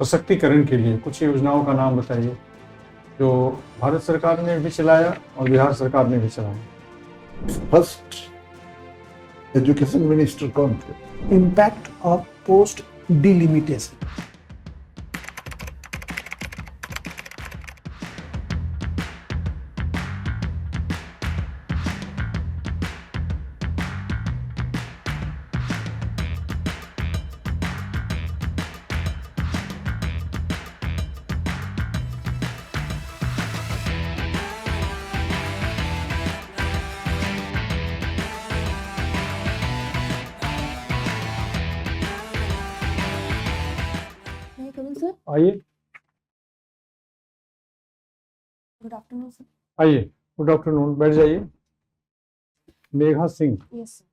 सशक्तिकरण के लिए कुछ योजनाओं का नाम बताइए जो भारत सरकार ने भी चलाया और बिहार सरकार ने भी चलाया। फर्स्ट एजुकेशन मिनिस्टर कौन थे? Impact of post delimitation. Sir आइए गुड आफ्टरनून सर। आइए, गुड आफ्टरनून, बैठ जाइए। Megha Singh, yes sir.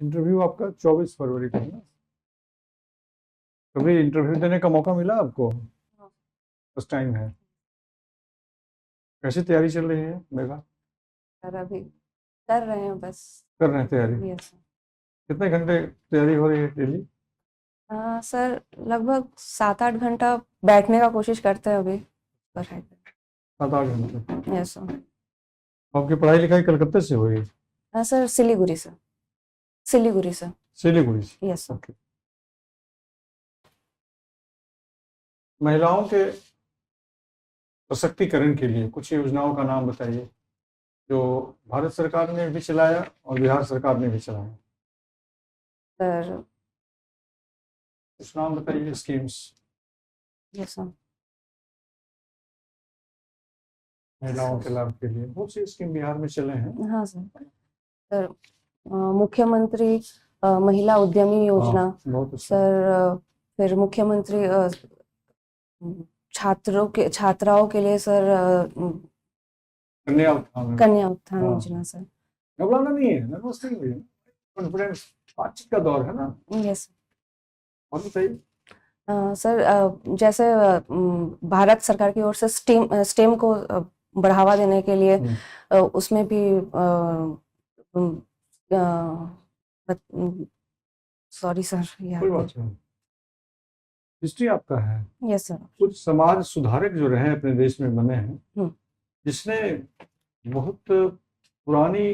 Interview आपका 24 फरवरी को है ना? कभी इंटरव्यू देने का मौका मिला आपको? फर्स्ट टाइम है। कैसी तैयारी चल रही है मेघा? सर अभी कर रहे हैं बस। कर रहे हैं तैयारी? Yes sir. कितने घंटे तैयारी हो रही है डेली? सर लगभग 7-8 घंटा बैठने का कोशिश करते हैं अभी पर है। 7-8 घंटे। Yes sir. आपकी पढ़ाई लिखाई कलकत्ते से हुई? सर सिलीगुड़ी से। सिलीगुड़ी से। सिलीगुड़ी से। Yes sir. ओके। महिलाओं के सशक्तिकरण के लिए कुछ योजनाओं का नाम बताइए जो भारत सरकार ने भी चलाया और बिहार सरकार ने भी चलाया। सर कुछ नाम बताइए स्कीम्स। Yes sir. महिलाओं के लाभ के लिए बहुत सी स्कीम बिहार में चले हैं। हाँ सर। सर मुख्यमंत्री महिला उद्यमी योजना। हाँ, बहुत अच्छा। सर फिर मुख्यमंत्री छात्राओं के लिए सर कन्या उत्थान। कन्या उत्थान हाँ। योजना सर। घबराना नहीं है, नर्वस नहीं हुई, कॉन्फिडेंस, बातचीत का दौर है ना। यस और बताइए। सर जैसे भारत सरकार की ओर से स्टेम को बढ़ावा देने के लिए उसमें भी सॉरी सर कोई बात नहीं, हिस्ट्री आपका है। Yes sir. कुछ समाज सुधारक जो रहे अपने देश में बने हैं जिसने बहुत पुरानी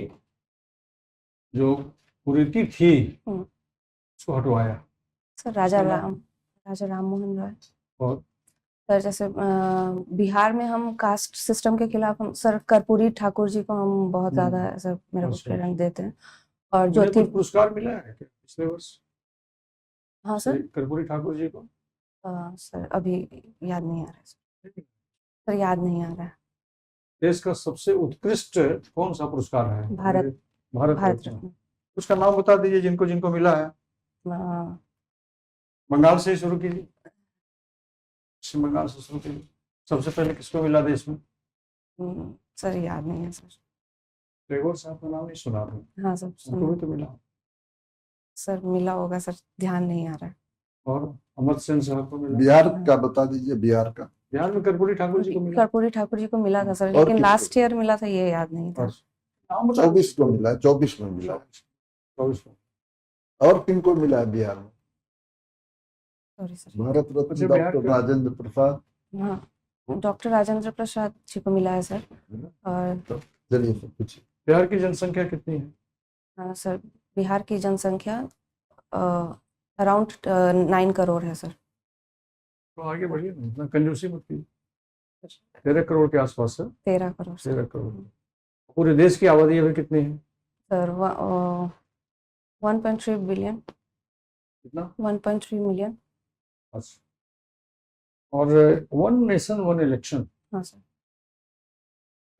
जो कुरीति थी उसको हटवाया। सर राजा राम मोहन राय। और सर जैसे बिहार में हम कास्ट सिस्टम के खिलाफ हम सर कर्पूरी ठाकुर जी को हम बहुत ज्यादा सर मेरे को प्रेरणा देते हैं। और ज्योति पुरस्कार मिला है क्या पिछले वर्ष? हाँ सर। कर्पूरी ठाकुर जी को सर अभी याद नहीं आ रहा है सर याद नहीं आ रहा है। देश का सबसे उत्कृष्ट कौन सा पुरस्कार है? भारत रत्न। उसका नाम बता दीजिए जिनको जिनको मिला है। बंगाल से शुरू कीजिए, पश्चिम बंगाल से शुरू कीजिए। सबसे पहले किसको मिला देश में? सर याद नहीं है सर। टैगोर साहब का नाम नहीं सुना था? हाँ सर उनको भी तो मिला। सर मिला होगा सर, ध्यान नहीं आ रहा है। और अमर सेन साहब को मिला। बिहार का बता दीजिए। बिहार का? बिहार में कर्पूरी ठाकुर जी को मिला। कर्पूरी ठाकुर जी को मिला था सर, लेकिन लास्ट ईयर मिला था ये याद नहीं था। 24 को मिला है, 24 में मिला। 24 में। और किन को मिला है बिहार में? Sorry sir. Bharat Ratna doctor Rajendra Prasad. हाँ डॉक्टर राजेंद्र प्रसाद जी को मिला है सर। और चलिए सर कुछ। बिहार की जनसंख्या कितनी है? हाँ सर बिहार की जनसंख्या अराउंड 9 करोड़ है सर। तो आगे बढ़िए ना, इतना कंजूसी मत कीजिए। 13 करोड़ के आसपास है। 13 करोड़ सर। 13 करोड़। पूरे देश की आबादी अभी कितनी है सर 1.3 बिलियन। कितना? 1.3 मिलियन। अच्छा। और वन नेशन वन इलेक्शन हाँ सर।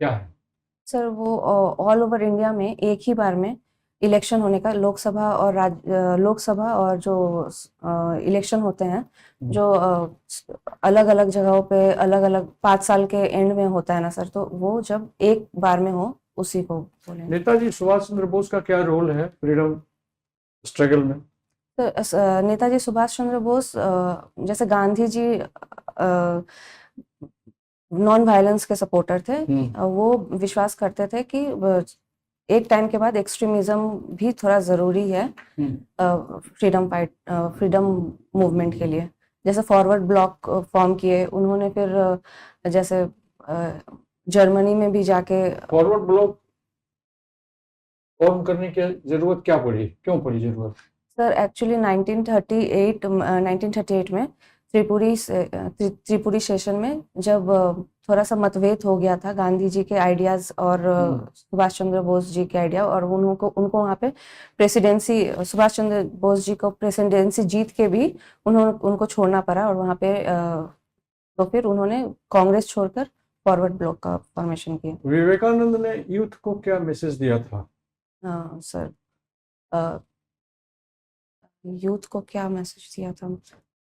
क्या है? सर वो ऑल ओवर इंडिया में एक ही बार में इलेक्शन होने का, लोकसभा और जो इलेक्शन होते हैं जो अलग अलग जगहों पे अलग अलग 5 साल के एंड में होता है ना सर, तो वो जब एक बार में हो उसी को बोले। नेताजी सुभाष चंद्र बोस का क्या रोल है फ्रीडम स्ट्रगल में? तो नेताजी सुभाष चंद्र बोस जैसे गांधी जी नॉन वायलेंस के सपोर्टर थे। वो विश्वास करते थे कि एक टाइम के बाद एक्सट्रीमिज्म भी थोड़ा ज़रूरी है फ्रीडम मूवमेंट के लिए। जैसे फॉरवर्ड ब्लॉक फॉर्म किए उन्होंने, फिर जैसे जर्मनी में भी जाके फॉरवर्ड ब्लॉक फॉर्म करने की जरूरत क्या पड़ी, क्यों पड़ी जरूरत? सर एक्चुअली 1938 में त्रिपुरी सेशन में जब थोड़ा सा मतभेद हो गया था गांधी जी के आइडियाज और सुभाष चंद्र बोस जी के आइडिया, और उनको वहाँ पे प्रेसिडेंसी, सुभाष चंद्र बोस जी को प्रेसिडेंसी जीत के भी उनको छोड़ना पड़ा, और वहाँ पे तो फिर उन्होंने कांग्रेस छोड़कर फॉरवर्ड ब्लॉक का फॉर्मेशन किया। विवेकानंद ने यूथ को क्या मैसेज दिया था? हाँ सर, यूथ को क्या मैसेज दिया था?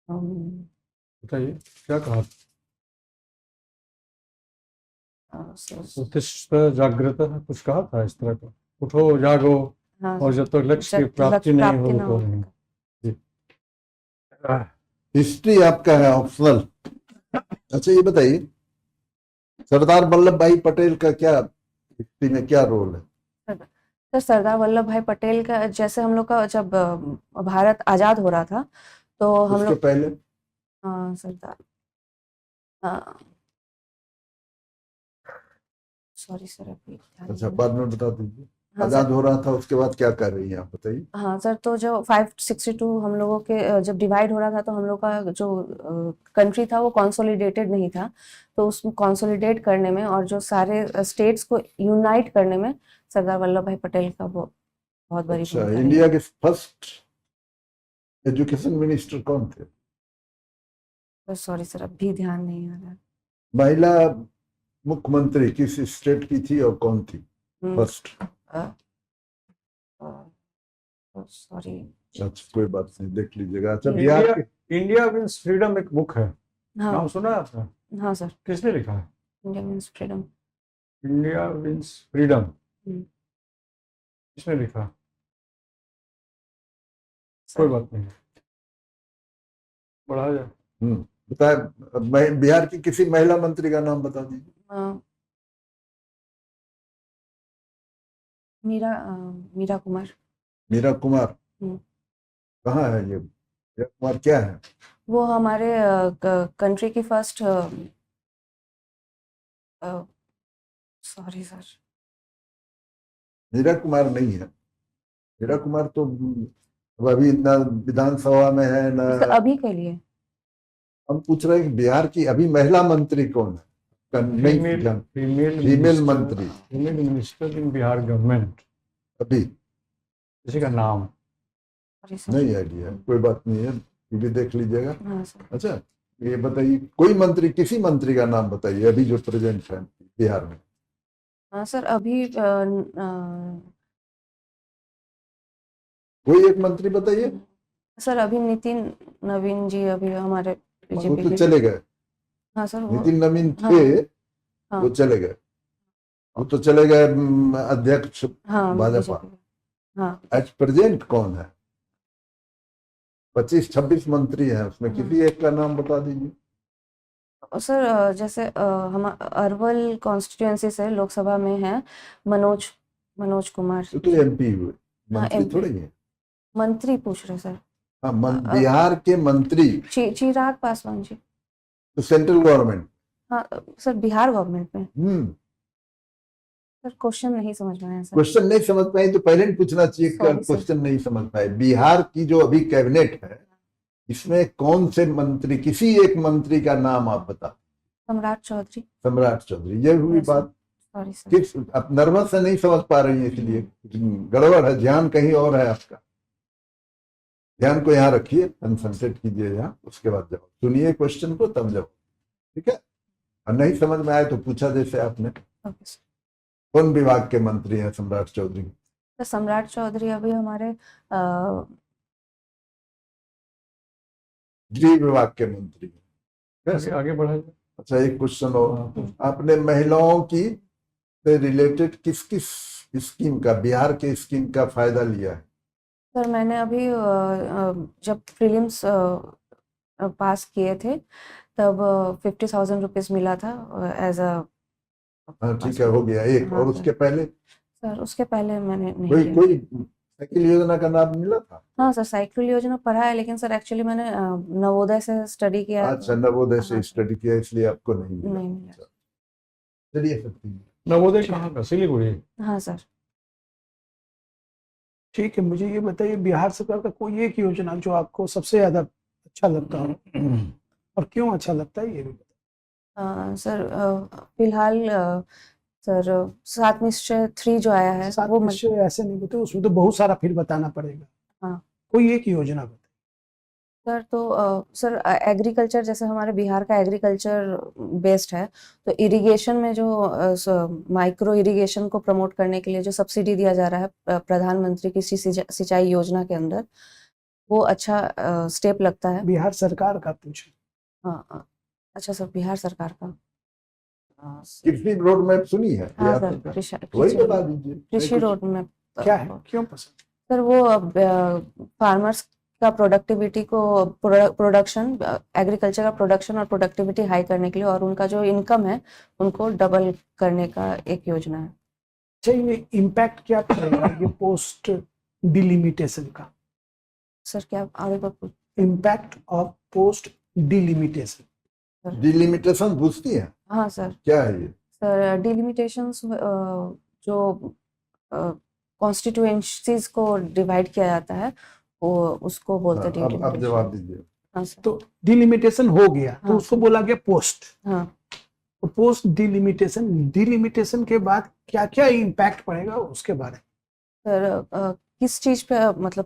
बताइए, क्या कहा? सर उत्तिष्ठ जागृत कुछ कहा था इस तरह का, उठो जागो, हाँ और जब तक लक्ष्य की जब प्राप्ति लक्ष्य नहीं प्राप्ति हो ना तो हो। नहीं। जी। हिस्ट्री आपका है ऑप्शनल। अच्छा ये बताइए, सरदार वल्लभ भाई पटेल का क्या हिस्ट्री में क्या रोल है? सर सरदार वल्लभ भाई पटेल का, जैसे हम लोग का जब भारत आजाद हो रहा था तो हम उसके लोग, पहले हाँ सरदार, सॉरी सर अभी ध्यान अच्छा नहीं बाद में बता दीजिए। हाँ आजाद सर, हो रहा था, उसके बाद क्या कर रही हैं आप बताइए। हाँ सर, तो जो 562 हम लोगों के जब डिवाइड हो रहा था तो हम लोग का जो कंट्री था वो कंसोलिडेटेड नहीं था, तो उसको कंसोलिडेट करने में और जो सारे स्टेट्स को यूनाइट करने में सरदार वल्लभ भाई पटेल का वो बहुत बड़ी अच्छा, भूमिका रही। इंडिया के फर्स्ट एजुकेशन मिनिस्टर कौन थे? सॉरी सर अभी ध्यान नहीं आ रहा। महिला मुख्यमंत्री किस स्टेट की थी और कौन थी फर्स्ट? सॉरी। अच्छा कोई बात नहीं, देख लीजिएगा। अच्छा बिहार इंडिया के इंडिया विंस फ्रीडम एक बुक है, हाँ नाम सुना है आपने? हाँ सर, किसने लिखा है? India means freedom. India wins freedom, hmm. किसने लिखा? कोई बात नहीं, बढ़ा जाए। बताए। बिहार की किसी महिला मंत्री का नाम बता दीजिए। मीरा कुमार। मीरा कुमार हम्म। कहाँ है ये? मीरा कुमार क्या है? वो हमारे कंट्री की first, sorry sir, Meera Kumar नहीं है। मीरा कुमार तो अब अभी ना विधानसभा में है ना। अभी के लिए हम पूछ रहे हैं कि बिहार की अभी महिला मंत्री कौन है? फीमेल मंत्री, female minister in Bihar government, अभी किसी का नाम सॉरी सर। नहीं आइडिया। कोई बात नहीं है, ये भी देख लीजिएगा। हाँ सर, अच्छा ये बताइए, कोई मंत्री, किसी मंत्री का नाम बताइए अभी जो प्रेजेंट है बिहार में। हाँ सर अभी कोई एक मंत्री बताइए। सर अभी नितिन नवीन जी अभी हमारे वो बीजेपी तो के। चले गए। हाँ सर वो, नितिन नवीन हाँ थे, हाँ वो चले गए। वो तो चले गए अध्यक्ष हाँ भाजपा। बीजेपी, हाँ एज प्रेजेंट कौन है? 25-26 मंत्री हैं, उसमें किसी एक का नाम बता दीजिए। सर जैसे हम अरवल कॉन्स्टिट्यूएंसी से लोकसभा में है मनोज कुमार। तो एमपी हुए, मंत्री MP थोड़ी है। मंत्री पूछ रहे सर। हाँ बिहार के मंत्री चिराग पासवान जी। तो सेंट्रल गवर्नमेंट। हाँ सर बिहार गवर्नमेंट में। हम्म सर क्वेश्चन नहीं समझ में आया सर। क्वेश्चन नहीं समझ पाए तो पहले नहीं पूछना चाहिए कि Sorry, sir. क्वेश्चन नहीं समझ पाए। बिहार की जो अभी कैबिनेट है, इसमें कौन से मंत्री, किसी एक मंत्री का नाम आप बता। सम्राट चौधरी। सम्राट चौधरी, ये हुई Yes, sir. बात। Sorry sir. किस आप नर्वस से नहीं समझ पा रही है, इसलिए गड़बड़ है, ध्यान कहीं और है आपका। ध्यान को यहाँ रखिए, कंसंट्रेट कीजिए यहाँ, उसके बाद जवाब सुनिए क्वेश्चन को, तब जवाब। ठीक है? और नहीं समझ में आए तो पूछा जैसे आपने। Okay sir. कौन विभाग के मंत्री हैं सम्राट चौधरी? तो सम्राट चौधरी अभी हमारे गृह विभाग के मंत्री हैं। आगे बढ़ा जाए। अच्छा एक क्वेश्चन और, आपने महिलाओं की से रिलेटेड किस किस स्कीम का, बिहार के स्कीम का फायदा लिया है? सर मैंने अभी जब प्रीलिम्स पास किए थे तब 50,000 रुपीज मिला था एज अ। हाँ ठीक है, हो गया एक। हाँ, और उसके पहले सर उसके पहले मैंने नहीं कोई किया। कोई साइकिल योजना का नाम मिला था? हाँ सर, साइकिल योजना पढ़ा है, लेकिन सर एक्चुअली मैंने नवोदय से स्टडी किया है, अच्छा, नवोदय से हाँ, स्टडी किया इसलिए आपको नहीं मिला। नहीं मिला। अच्छा, चलिए सकती है। नवोदय कहाँ का? सिलीगुड़ी? हाँ सर। ठीक है, मुझे ये बताइए बिहार सरकार का कोई एक योजना जो आपको सबसे ज्यादा अच्छा लगता हो और क्यों अच्छा लगता है ये भी बताइए। सर फिलहाल सर 7 निश्चय 3 जो आया है सात वो विषय ऐसे नहीं बताओ, उसमें तो बहुत सारा फिर बताना पड़ेगा। हाँ कोई एक योजना बताइए। सर, तो सर एग्रीकल्चर, जैसे हमारे बिहार का एग्रीकल्चर बेस्ड है, तो इरिगेशन में जो माइक्रो इरिगेशन को प्रमोट करने के लिए जो सब्सिडी दिया जा रहा है प्रधानमंत्री कृषि सिंचाई योजना के अंदर, वो अच्छा स्टेप लगता है। बिहार सरकार का पूछे। हाँ, अच्छा सर, बिहार सरकार का कृषि रोड मैप सुनी है हाँ बिहार सर, सरकार? कृषि वही बता दीजिए। कृषि नहीं, रोड में क्या है, क्यों पसंद? सर वो फार्मर्स का प्रोडक्टिविटी को प्रोडक्शन एग्रीकल्चर का प्रोडक्शन और प्रोडक्टिविटी हाई करने के लिए, और उनका जो इनकम है उनको डबल करने का एक योजना है। अच्छा, ये इम्पैक्ट क्या पड़ेगा ये पोस्ट डिलिमिटेशन का? सर क्या आगे पर impact of post delimitation. Delimitation पूछती है? हाँ सर। क्या है ये? सर डिलिमिटेशंस जो कॉन्स्टिट्यूएंसीज को डिवाइड किया जाता है, वो उसको बोलते हैं अब डिलिमिटेशन। जवाब दीजिए। हाँ सर। तो डिलिमिटेशन हो गया तो हाँ। उसको बोला गया पोस्ट। हाँ तो पोस्ट डिलिमिटेशन के बाद क्या क्या इम्पैक्ट पड़ेगा उसके बारे में सर किस चीज पे मतलब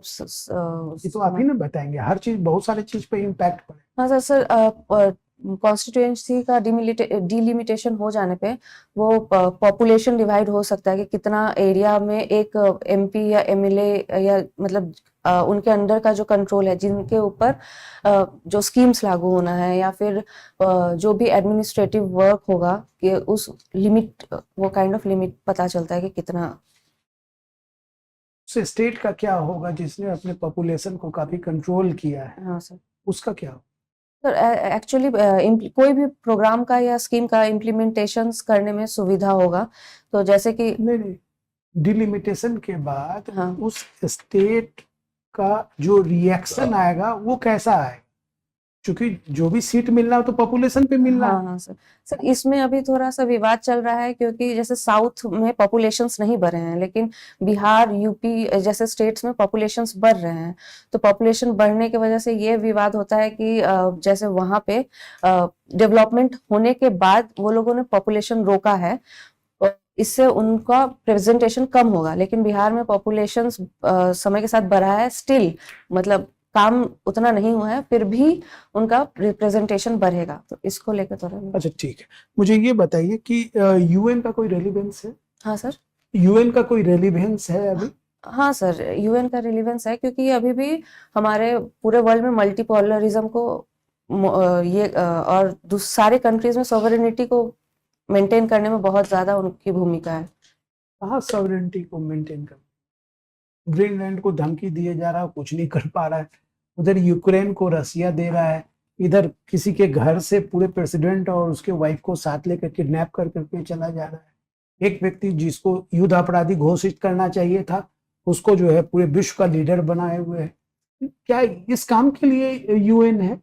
ये तो आप ही ना बताएंगे। हर चीज, बहुत सारे चीज पे इम्पैक्ट पड़ेगा। हाँ सर, कॉन्स्टिट्यूएंसी का डिलिमिटेशन हो जाने पे वो पॉपुलेशन डिवाइड हो सकता है कि कितना एरिया में एक एमपी या एमएलए या मतलब उनके अंडर का जो कंट्रोल है, जिनके ऊपर जो स्कीम्स लागू होना है या फिर जो भी एडमिनिस्ट्रेटिव वर्क होगा, कि उस लिमिट, वो काइंड ऑफ लिमिट पता चलता है कि कितना। उससे स्टेट का क्या होगा जिसने अपने पॉपुलेशन को काफी कंट्रोल किया है, हाँ सर। उसका क्या होगा? सर एक्चुअली कोई भी प्रोग्राम का या स्कीम का इम्प्लीमेंटेशंस करने में सुविधा होगा, तो जैसे कि नहीं, डिलिमिटेशन के बाद हाँ उस स्टेट का जो रिएक्शन आएगा वो कैसा आएगा? क्योंकि जो भी सीट मिलना है तो पॉपुलेशन पे मिलना हाँ है। हाँ सर इसमें अभी थोड़ा सा विवाद चल रहा है, क्योंकि जैसे साउथ में पॉपुलेशंस नहीं बढ़े हैं, लेकिन बिहार यूपी जैसे स्टेट्स में पॉपुलेशंस बढ़ रहे हैं। तो पॉपुलेशन बढ़ने की वजह से ये विवाद होता है कि जैसे वहां पे डेवलपमेंट होने के बाद वो लोगों ने पॉपुलेशन रोका है, इससे उनका प्रेजेंटेशन कम होगा। लेकिन बिहार में पॉपुलेशन समय के साथ बढ़ा है, स्टिल मतलब काम उतना नहीं हुआ है, फिर भी उनका रिप्रेजेंटेशन बढ़ेगा। तो इसको लेकर थोड़ा। अच्छा ठीक है, मुझे ये बताइए कि यूएन का कोई रेलिवेंस है? हाँ सर। यूएन का कोई रेलिवेंस है अभी? हाँ सर, यूएन का रिलेवेंस है, क्योंकि अभी भी हमारे पूरे वर्ल्ड में मल्टीपोलरिज्म को और सारे कंट्रीज में सॉवरेनिटी को मेंटेन करने में बहुत ज्यादा उनकी भूमिका है। कहाँ सॉवरेनिटी को मेंटेन कर? ग्रीनलैंड को धमकी दिए जा रहा है, कुछ नहीं कर पा रहा है। उधर यूक्रेन को रसिया दे रहा है, इधर किसी के घर से पूरे प्रेसिडेंट और उसके वाइफ को साथ लेकर किडनैप कर करके चला जा रहा है। एक व्यक्ति जिसको युद्ध अपराधी घोषित करना चाहिए था, उसको जो है पूरे विश्व का लीडर बनाए हुए है। क्या इस काम के लिए यूएन है?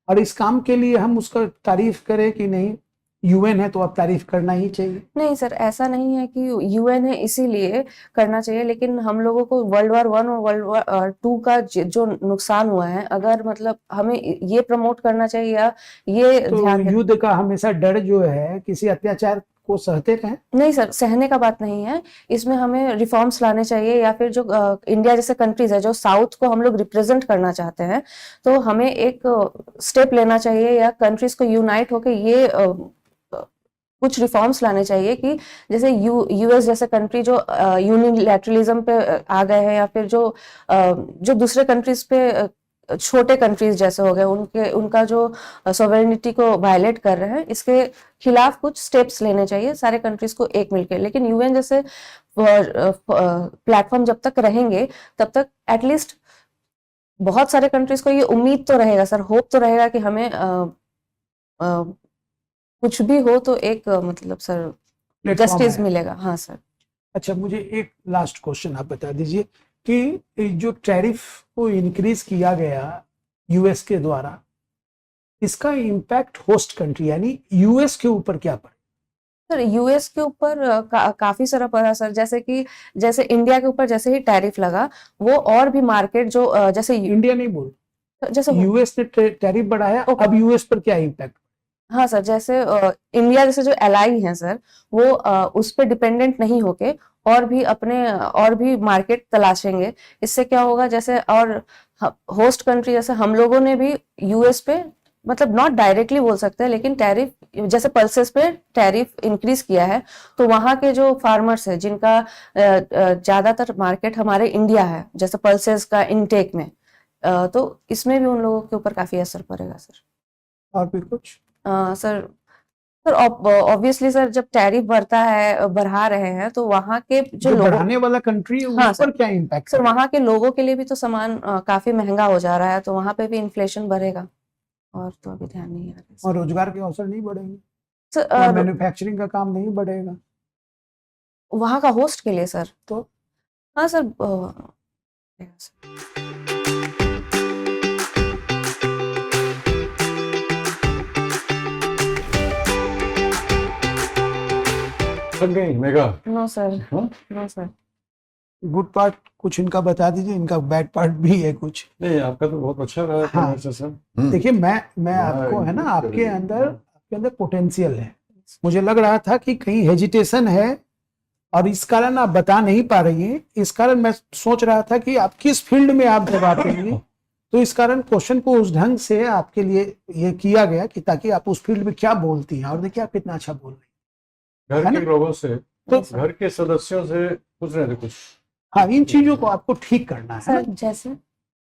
और इस काम के लिए हम उसका तारीफ करें कि नहीं? यूएन है तो अब तारीफ करना ही चाहिए। नहीं सर, ऐसा नहीं है कि यूएन है इसीलिए करना चाहिए, लेकिन हम लोगों को वर्ल्ड वार 1 और वर्ल्ड वार 2 का जो नुकसान हुआ है, अगर मतलब हमें ये प्रमोट करना चाहिए या ये तो ध्यान युद्ध का हमेशा डर जो है किसी अत्याचार को सहते रहें। नहीं सर, सहने का बात नहीं है। इसमें हमें रिफॉर्म्स लाने चाहिए, या फिर जो इंडिया जैसे कंट्रीज है जो साउथ को हम लोग रिप्रेजेंट करना चाहते हैं, तो हमें एक स्टेप लेना चाहिए या कंट्रीज को यूनाइट होकर ये कुछ रिफॉर्म्स लाने चाहिए कि जैसे यूएस जैसे कंट्री जो यूनिलैटरलिज्म पे आ गए हैं, या फिर जो दूसरे कंट्रीज पे छोटे कंट्रीज जैसे हो गए, उनका जो सॉवरेनिटी को वायलेट कर रहे हैं, इसके खिलाफ कुछ स्टेप्स लेने चाहिए सारे कंट्रीज को एक मिलकर। लेकिन यूएन जैसे प्लेटफॉर्म जब तक रहेंगे तब तक एटलीस्ट बहुत सारे कंट्रीज को ये उम्मीद तो रहेगा सर, होप तो रहेगा कि हमें कुछ भी हो तो एक मतलब सर प्लेटफॉर्म जस्टिस है। मिलेगा। हाँ सर। अच्छा, मुझे एक लास्ट क्वेश्चन आप बता दीजिए कि जो टैरिफ को इंक्रीज किया गया यूएस के द्वारा, इसका इम्पैक्ट होस्ट कंट्री यानी यूएस के ऊपर क्या पड़े? सर यूएस के ऊपर काफी सारा पड़ा सर, जैसे इंडिया के ऊपर जैसे ही टैरिफ लगा, वो और भी मार्केट जो जैसे इंडिया नहीं बोल, जैसे यूएस ने टैरिफ बढ़ाया, ओके। अब यूएस पर क्या इम्पैक्ट? हाँ सर, जैसे इंडिया जैसे जो एलाई है सर, वो उस पर डिपेंडेंट नहीं होके और भी मार्केट तलाशेंगे। इससे क्या होगा, जैसे और होस्ट कंट्री जैसे हम लोगों ने भी यूएस पे मतलब नॉट डायरेक्टली बोल सकते हैं, लेकिन टैरिफ जैसे पल्सेस पे टैरिफ इंक्रीज किया है, तो वहाँ के जो फार्मर्स है जिनका ज्यादातर मार्केट हमारे इंडिया है, जैसे पल्सेस का इनटेक में, तो इसमें भी उन लोगों के ऊपर काफी असर पड़ेगा सर। और भी कुछ? सर ऑब्वियसली सर, जब टैरिफ बढ़ा रहे हैं, तो वहाँ के जो लोगों, बढ़ाने वाला कंट्री, हाँ उस पर क्या इम्पैक्ट? सर वहाँ के लोगों के लिए भी तो सामान काफी महंगा हो जा रहा है, तो वहाँ पे भी इन्फ्लेशन बढ़ेगा, और तो अभी ध्यान नहीं आ रहा है और रोजगार के अवसर नहीं बढ़ेंगे, सर। मैन्युफैक्चरिंग का काम नहीं बढ़ेगा वहाँ का होस्ट के लिए सर, तो? हाँ सर, थक गई मेगा? नो सर, हाँ? No sir. गुड पार्ट कुछ इनका बता दीजिए, इनका बैड पार्ट भी है कुछ। नहीं, आपका तो बहुत अच्छा रहा हाँ। कन्वर्सेशन। देखिए, मैं आपको है ना, आपके अंदर पोटेंशियल है। मुझे लग रहा था कि कहीं हेजिटेशन है और इस कारण आप बता नहीं पा रही हैं। इस कारण मैं सोच रहा था कि आप किस फील्ड में आप जवाब देंगे, तो इस कारण क्वेश्चन को उस ढंग से आपके लिए ये किया गया कि ताकि आप उस फील्ड में क्या बोलती हैं। और देखिए आप कितना अच्छा बोल रही घर है के ना? लोगों से, तो घर के सदस्यों से पूछ रहे थे कुछ। हाँ, इन चीजों को आपको ठीक करना है सर ना?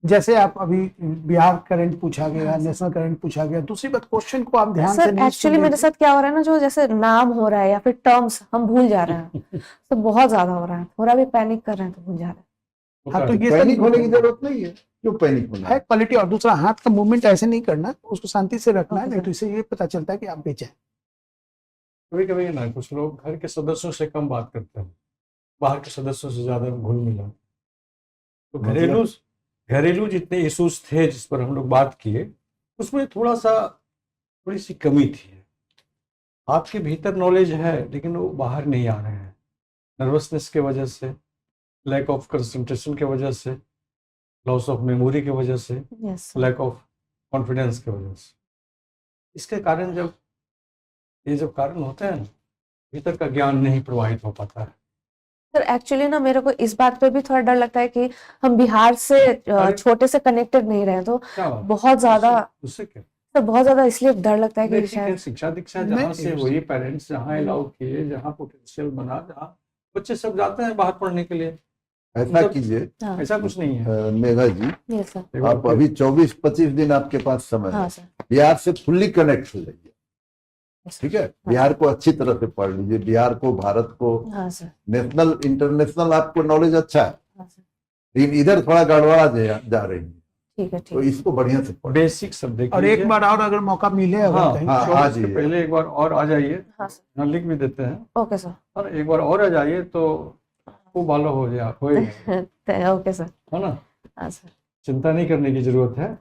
जैसे आप अभी बिहार करंट पूछा गया, हाँ, नेशनल करंट पूछा गया। दूसरी बात, क्वेश्चन को आप ध्यान से सर नहीं एक्चुअली सुन मेरे रहे साथ क्या हो रहा है ना, जो जैसे नाम हो रहा है या फिर टर्म्स हम भूल जा रहे हैं, तो बहुत ज्यादा हो रहा है, थोड़ा भी पैनिक कर रहे हैं तो भूल जा रहे हैं। हाँ, तो ये पैनिक होने की सब जरूरत नहीं है, क्यों पैनिक होना है क्वालिटी। और दूसरा, हाथ का मूवमेंट ऐसे नहीं करना, उसको शांति से रखना है, ओके नहीं सर। तो इससे ये पता चलता है कि आप बेचैन। कभी कभी ना कुछ लोग घर के सदस्यों से कम बात करते हैं, बाहर के सदस्यों से ज्यादा घुल मिला। तो घरेलू जितने इश्यूज थे जिस पर हम लोग बात किए, उसमें थोड़ी सी कमी थी। आपके भीतर नॉलेज है, लेकिन वो बाहर नहीं आ रहे हैं, नर्वसनेस के वजह से, लैक ऑफ कंसंट्रेशन के वजह से, लॉस ऑफ मेमोरी के वजह से, yes sir. Lack of confidence के वजह से। इसके कारण जब कारण होते हैं ना, भीतर का ज्ञान नहीं प्रवाहित हो पाता है। सर एक्चुअली ना मेरे को इस बात पे भी थोड़ा डर लगता है कि हम बिहार से छोटे से कनेक्टेड नहीं रहे, तो क्या बात? बहुत ज्यादा उससे क्या? सर, बहुत ज्यादा इसलिए डर लगता है कि नहीं, ठीक है, शायद शिक्षा दीक्षा जहाँ नहीं, से हुई, पेरेंट्स जहाँ अलाउ किए, जहाँ पोटेंशियल बना, जहाँ बच्चे सब जाते हैं बाहर पढ़ने के लिए, ऐसा कीजिए हाँ ऐसा कुछ नहीं है। मेघा जी, यस सर। एक बार आप अभी 24-25 दिन आपके पास समय हाँ है, सर। बिहार से फुल्ली कनेक्ट हो जाइए। Yes sir. ठीक है, बिहार को अच्छी तरह से पढ़ लीजिए, बिहार को, भारत को, हाँ सर। नेशनल इंटरनेशनल आपको नॉलेज अच्छा है, हाँ सर। लेकिन इधर थोड़ा गड़बड़ा जा रही है, ठीक है, तो ठीक इसको बढ़िया से पढ़। बेसिक सब देख और लीजिए। एक बार और अगर मौका मिले, अगर हाँ, कहीं, हाँ, तो हाँ इसके जी। पहले एक बार और आ जाइए, हाँ सर। यहाँ लिख भी देते हैं, ओके सर। और एक बार और आ जाइए तो वो बालो हो जाए, ओके सर। है ना? हाँ सर। चिंता नहीं करने की जरूरत है।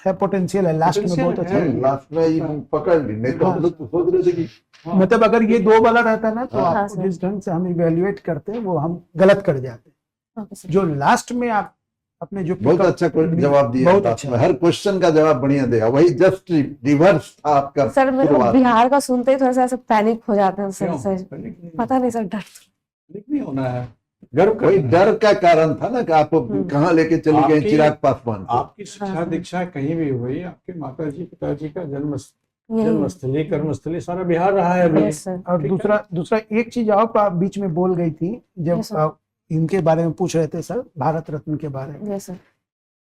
पोटेंशियल है, लास्ट में Potential बहुत अच्छा है। है। लास्ट में ये पकड़ ली, नहीं तो हम लोग तो सोच रहे थे कि हाँ। मतलब अगर ये 2 वाला रहता ना, तो हाँ, आपको सर। जिस ढंग से हम इवेल्युएट करते हैं वो हम गलत कर जाते हैं। Okay sir. जो लास्ट में आप अपने जो बहुत pick up- अच्छा जवाब दिया, बहुत लास्ट अच्छा। में हर क्वेश्चन का जवाब बढ़िया दिया, वही जस्ट रिवर्स था आपका सर मेरे को शुरुआत। बिहार का सुनते ही थोड़ा सा ऐसे पैनिक हो जाते हैं सर। क्यों? सर पैनिक नहीं- पता नहीं सर, डर पैनिक नहीं होना है, गर्व वही करना है। डर का कारण था ना कि आप कहाँ लेके चली गए आपकी- चिराग पासवान को। आपकी शिक्षा हाँ, दीक्षा कहीं भी हुई, आपके माता जी पिताजी का यही जन्मस्थली कर्मस्थली सारा बिहार रहा है अभी। Yes sir. और ठीक है। दूसरा एक चीज और आप बीच में बोल गई थी, जब Yes, sir. आप इनके बारे में पूछ रहे थे सर, भारत रत्न के बारे में, यस सर।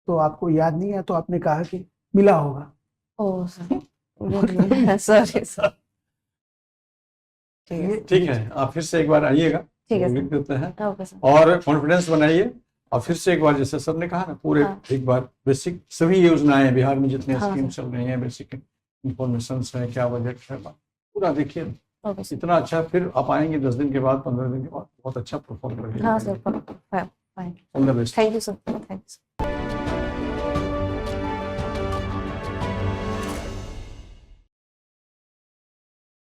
तो आपको याद नहीं है, तो आपने कहा कि मिला होगा। Oh sir. Sorry sir. ठीक है, ठीक है, आप फिर से एक बार आइएगा, ठीक है वो सर। लिख देते हैं, ओके सर। और कॉन्फिडेंस बनाइए, और फिर से एक बार जैसे सर ने कहा ना, पूरे हाँ। एक बार बेसिक सभी योजनाएं बिहार में जितने हाँ, स्कीम चल रही हैं, बेसिक इंफॉर्मेशन है, क्या बजट है, पूरा देखिए, ओके सर। इतना अच्छा, फिर आप आएंगे 10 दिन के बाद, 15 दिन के बाद, बहुत अच्छा परफॉर्म करेंगे। हाँ sir, fine. All the best. Thank you sir, thank you.